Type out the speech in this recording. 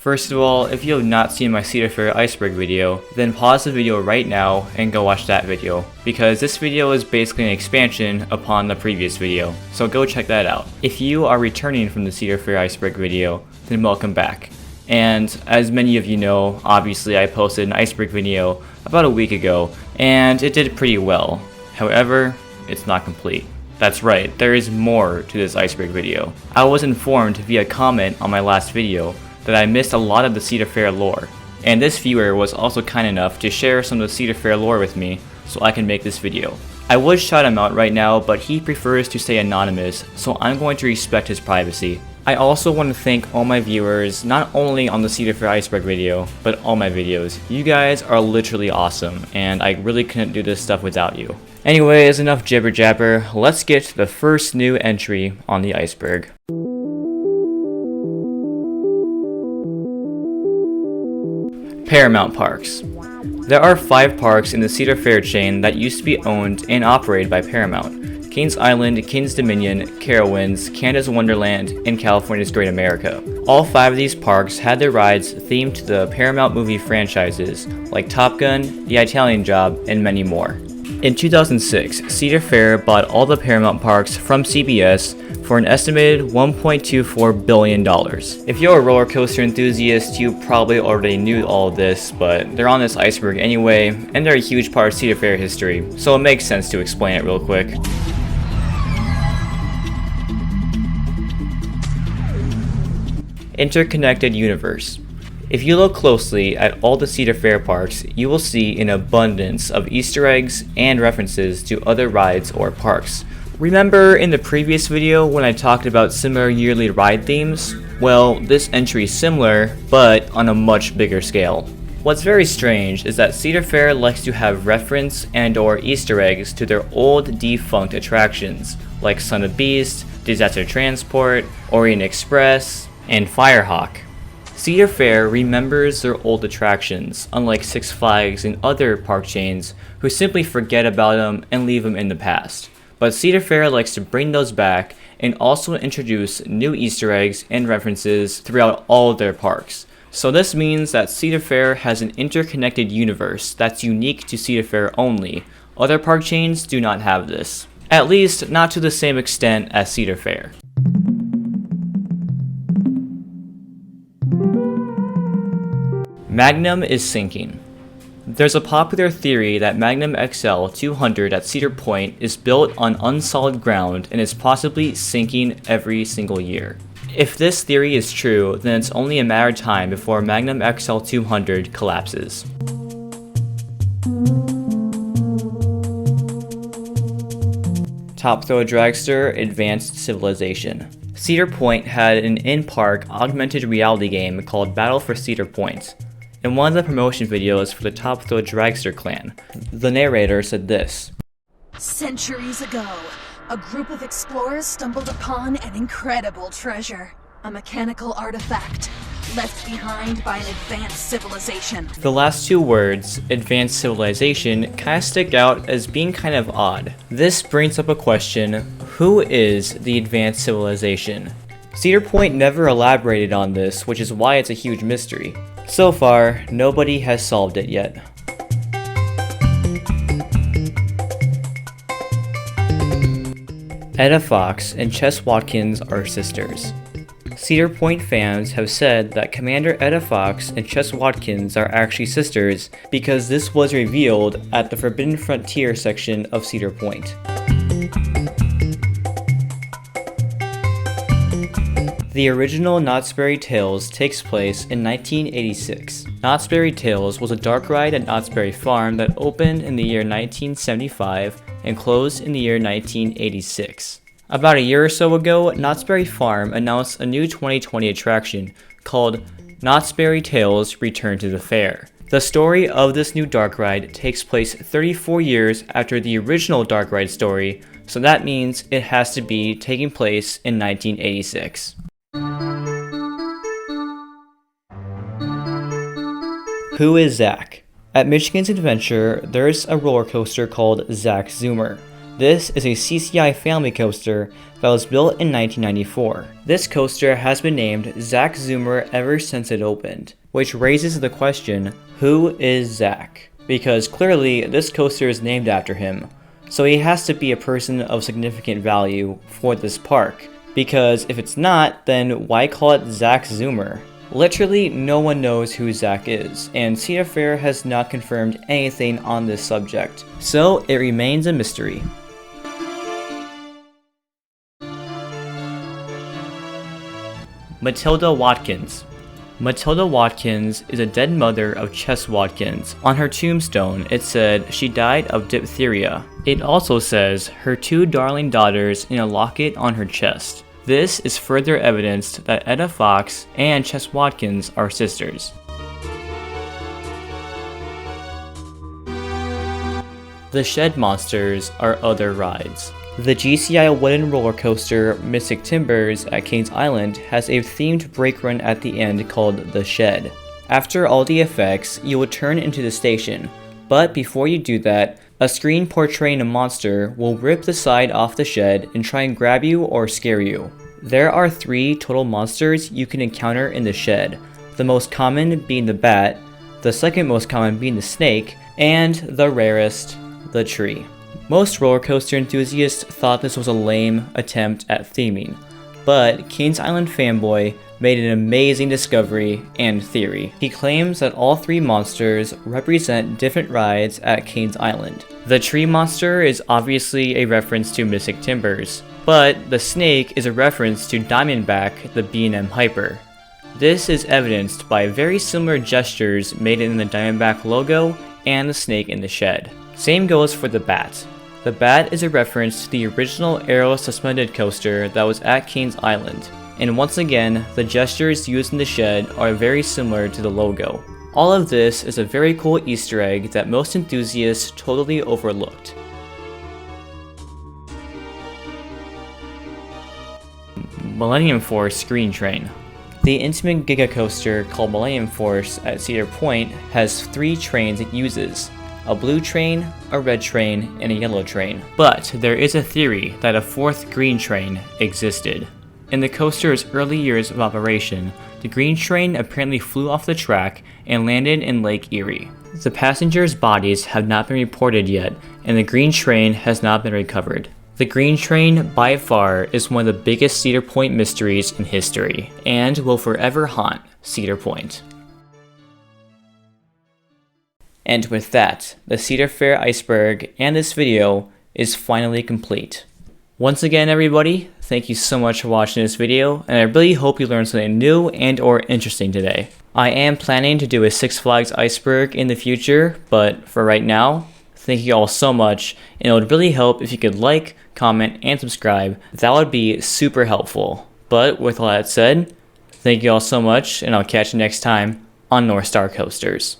First of all, if you have not seen my Cedar Fair Iceberg video, then pause the video right now and go watch that video, because this video is basically an expansion upon the previous video, so go check that out. If you are returning from the Cedar Fair Iceberg video, then welcome back. And as many of you know, obviously I posted an Iceberg video about a week ago, and it did pretty well. However, it's not complete. That's right, there is more to this Iceberg video. I was informed via comment on my last video that I missed a lot of the Cedar Fair lore, and this viewer was also kind enough to share some of the Cedar Fair lore with me so I can make this video. I would shout him out right now, but he prefers to stay anonymous, so I'm going to respect his privacy. I also want to thank all my viewers, not only on the Cedar Fair Iceberg video, but all my videos. You guys are literally awesome, and I really couldn't do this stuff without you. Anyways, enough jibber jabber, let's get to the first new entry on the Iceberg. Paramount Parks. There are 5 parks in the Cedar Fair chain that used to be owned and operated by Paramount: Kings Island, Kings Dominion, Carowinds, Canada's Wonderland, and California's Great America. All 5 of these parks had their rides themed to the Paramount movie franchises like Top Gun, The Italian Job, and many more. In 2006, Cedar Fair bought all the Paramount parks from CBS for an estimated $1.24 billion. If you're a roller coaster enthusiast, you probably already knew all of this, but they're on this iceberg anyway, and they're a huge part of Cedar Fair history, so it makes sense to explain it real quick. Interconnected universe. If you look closely at all the Cedar Fair parks, you will see an abundance of Easter eggs and references to other rides or parks. Remember in the previous video when I talked about similar yearly ride themes? Well, this entry is similar, but on a much bigger scale. What's very strange is that Cedar Fair likes to have reference and or Easter eggs to their old defunct attractions, like Son of Beast, Disaster Transport, Orient Express, and Firehawk. Cedar Fair remembers their old attractions, unlike Six Flags and other park chains who simply forget about them and leave them in the past. But Cedar Fair likes to bring those back and also introduce new Easter eggs and references throughout all of their parks. So this means that Cedar Fair has an interconnected universe that's unique to Cedar Fair only. Other park chains do not have this. At least not to the same extent as Cedar Fair. Magnum is sinking. There's a popular theory that Magnum XL 200 at Cedar Point is built on unsolid ground and is possibly sinking every single year. If this theory is true, then it's only a matter of time before Magnum XL 200 collapses. Top Throw Dragster Advanced Civilization. Cedar Point had an in-park augmented reality game called Battle for Cedar Point. In one of the promotion videos for the Top Throw Dragster clan, the narrator said this: "Centuries ago, a group of explorers stumbled upon an incredible treasure, a mechanical artifact left behind by an advanced civilization." The last 2 words, advanced civilization, kind of stick out as being kind of odd. This brings up a question: who is the advanced civilization? Cedar Point never elaborated on this, which is why it's a huge mystery. So far, nobody has solved it yet. Etta Fox and Chess Watkins are sisters. Cedar Point fans have said that Commander Etta Fox and Chess Watkins are actually sisters because this was revealed at the Forbidden Frontier section of Cedar Point. The original Knott's Berry Tales takes place in 1986. Knott's Berry Tales was a dark ride at Knott's Berry Farm that opened in the year 1975 and closed in the year 1986. About a year or so ago, Knott's Berry Farm announced a new 2020 attraction called Knott's Berry Tales Return to the Fair. The story of this new dark ride takes place 34 years after the original dark ride story, so that means it has to be taking place in 1986. Who is Zak? At Michigan's Adventure, there's a roller coaster called Zak Zoomer. This is a CCI family coaster that was built in 1994. This coaster has been named Zak Zoomer ever since it opened, which raises the question, who is Zak? Because clearly this coaster is named after him, so he has to be a person of significant value for this park, because if it's not, then why call it Zak Zoomer? Literally no one knows who Zak is, and Cedar Fair has not confirmed anything on this subject, so it remains a mystery. Matilda Watkins. Matilda Watkins is a dead mother of Chess Watkins. On her tombstone, it said she died of diphtheria. It also says her 2 darling daughters in a locket on her chest. This is further evidence that Etta Fox and Chess Watkins are sisters. The Shed Monsters are other rides. The GCI wooden roller coaster Mystic Timbers at Kings Island has a themed brake run at the end called The Shed. After all the effects, you will turn into the station, but before you do that, a screen portraying a monster will rip the side off the shed and try and grab you or scare you. There are 3 total monsters you can encounter in the shed, the most common being the bat, the second most common being the snake, and the rarest, the tree. Most roller coaster enthusiasts thought this was a lame attempt at theming, but Kings Island fanboy made an amazing discovery and theory. He claims that all 3 monsters represent different rides at Kings Island. The tree monster is obviously a reference to Mystic Timbers, but the snake is a reference to Diamondback the B&M Hyper. This is evidenced by very similar gestures made in the Diamondback logo and the snake in the shed. Same goes for the bat. The bat is a reference to the original aero suspended coaster that was at Kings Island, and once again, the gestures used in the shed are very similar to the logo. All of this is a very cool Easter egg that most enthusiasts totally overlooked. Millennium Force Screen Train. The intimate Giga coaster called Millennium Force at Cedar Point has 3 trains it uses. A blue train, a red train, and a yellow train. But there is a theory that a 4th green train existed. In the coaster's early years of operation, the green train apparently flew off the track and landed in Lake Erie. The passengers' bodies have not been reported yet, and the green train has not been recovered. The green train, by far, is one of the biggest Cedar Point mysteries in history, and will forever haunt Cedar Point. And with that, the Cedar Fair Iceberg and this video is finally complete. Once again everybody, thank you so much for watching this video, and I really hope you learned something new and or interesting today. I am planning to do a Six Flags Iceberg in the future, but for right now, thank you all so much, and it would really help if you could like, comment, and subscribe. That would be super helpful. But with all that said, thank you all so much, and I'll catch you next time on North Star Coasters.